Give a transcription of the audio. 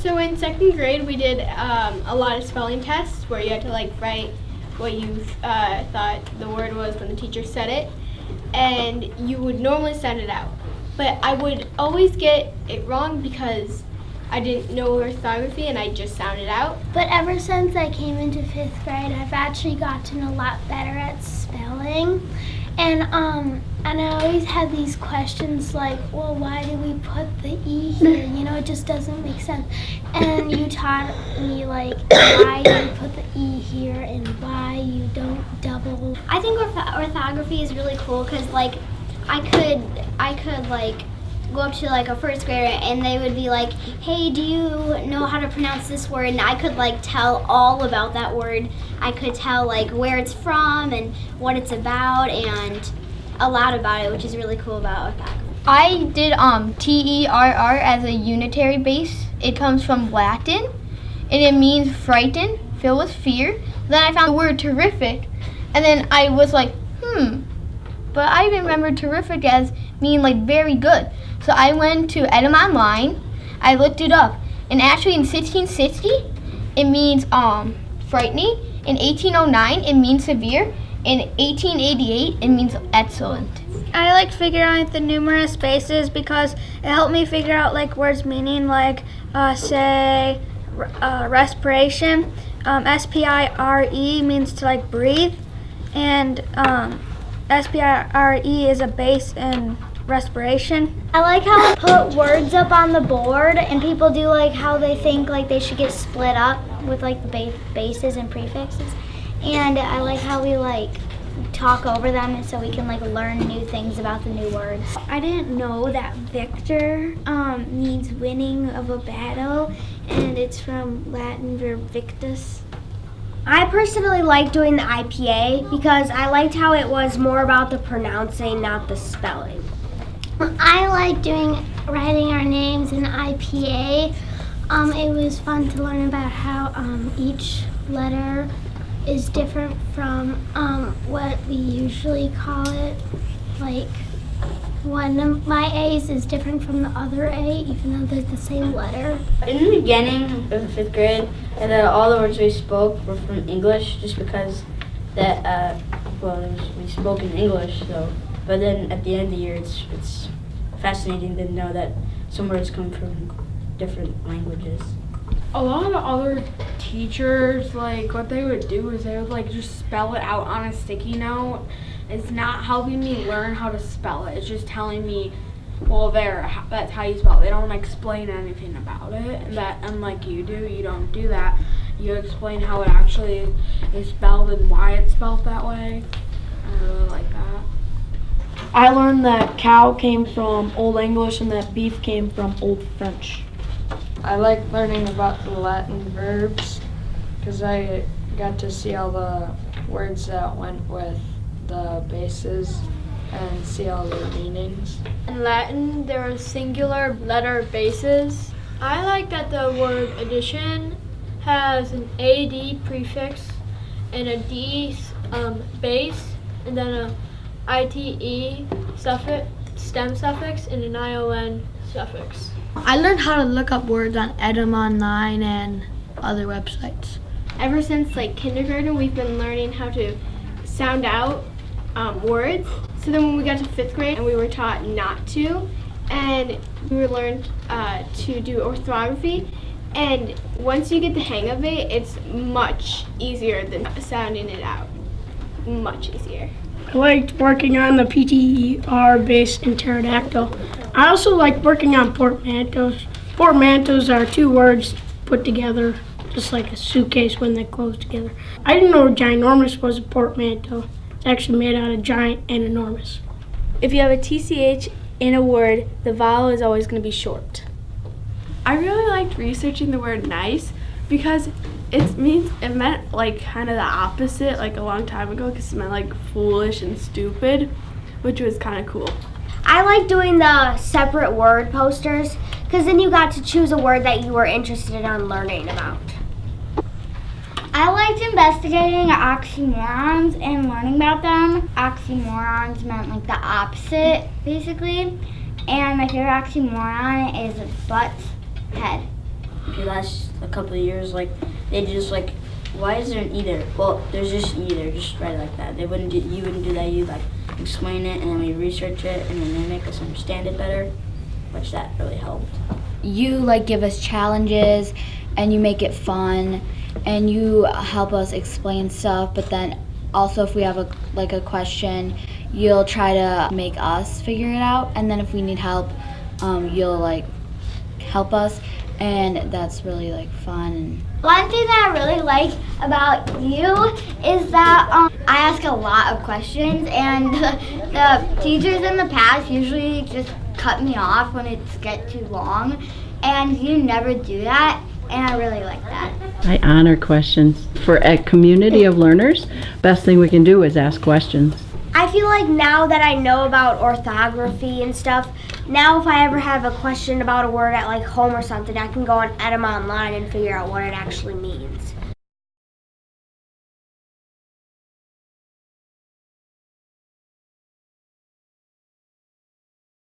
So in second grade, we did a lot of spelling tests where you had to write what you thought the word was when the teacher said it, and you would normally sound it out. But I would always get it wrong because I didn't know orthography and I just sounded out. But ever since I came into 5th grade, I've actually gotten a lot better at spelling. And I always had these questions like, well, why do we put the E here? You know, it just doesn't make sense. And you taught me why you put the E here and why you don't double. I think orthography is really cool because I could go up to a first grader and they would be like, hey, do you know how to pronounce this word? And I could tell all about that word. I could tell where it's from and what it's about and a lot about it, which is really cool about orthography. I did TERR as a unitary base. It comes from Latin and it means frightened, filled with fear. Then I found the word terrific and then I was like, but I remembered terrific as meaning very good. So I went to Edom Online, I looked it up, and actually in 1660, it means frightening, in 1809, it means severe, in 1888, it means excellent. I like figuring out the numerous bases because it helped me figure out words meaning say respiration. SPIRE means to breathe, and SPIRE is a base in respiration. I like how we put words up on the board and people do how they think they should get split up with the bases and prefixes. And I like how we talk over them so we can learn new things about the new words. I didn't know that victor means winning of a battle, and it's from Latin verb victus. I personally like doing the IPA because I liked how it was more about the pronouncing, not the spelling. I like writing our names in IPA. It was fun to learn about how each letter is different from what we usually call it. One of my A's is different from the other A, even though they're the same letter. In the beginning of 5th grade, and then all the words we spoke were from English, just because we spoke in English. So, but then at the end of the year, it's fascinating to know that some words come from different languages. A lot of other teachers, what they would do is they would just spell it out on a sticky note. It's not helping me learn how to spell it. It's just telling me, well, that's how you spell it. They don't explain anything about it. And that, unlike you don't do that. You explain how it actually is spelled and why it's spelled that way. I really like that. I learned that cow came from Old English and that beef came from Old French. I like learning about the Latin verbs because I got to see all the words that went with the bases and see all their meanings. In Latin, there are singular letter bases. I like that the word addition has an AD prefix and a D base, and then a ITE stem suffix, and an ION suffix. I learned how to look up words on Edom Online and other websites. Ever since kindergarten, we've been learning how to sound out words. So then when we got to 5th grade, and we were taught not to, and we were learned to do orthography. And once you get the hang of it, it's much easier than sounding it out. Much easier. I liked working on the PTER base in pterodactyl. I also liked working on portmanteaus. Portmanteaus are two words put together, just like a suitcase when they close together. I didn't know ginormous was a portmanteau. It's actually made out of giant and enormous. If you have a TCH in a word, the vowel is always going to be short. I really liked researching the word nice because it meant kind of the opposite a long time ago, because it meant foolish and stupid, which was kind of cool. I like doing the separate word posters because then you got to choose a word that you were interested in learning about. I liked investigating oxymorons and learning about them. Oxymorons meant the opposite, basically. And my favorite oxymoron is butt head. the last a couple of years, like they just like, why is there an E there? Well, there's just E there, just write it like that. You wouldn't do that. You like explain it, and then we research it, and then they make us understand it better, which that really helped. You like give us challenges, and you make it fun, and you help us explain stuff. But then also, if we have a question, you'll try to make us figure it out, and then if we need help, you'll like help us, and that's really like fun. One thing that I really like about you is that I ask a lot of questions, and the teachers in the past usually just cut me off when it gets too long, and you never do that, and I really like that. I honor questions. For a community of learners, best thing we can do is ask questions. I feel like now that I know about orthography and stuff, now if I ever have a question about a word at like home or something, I can go on Edema Online and figure out what it actually means.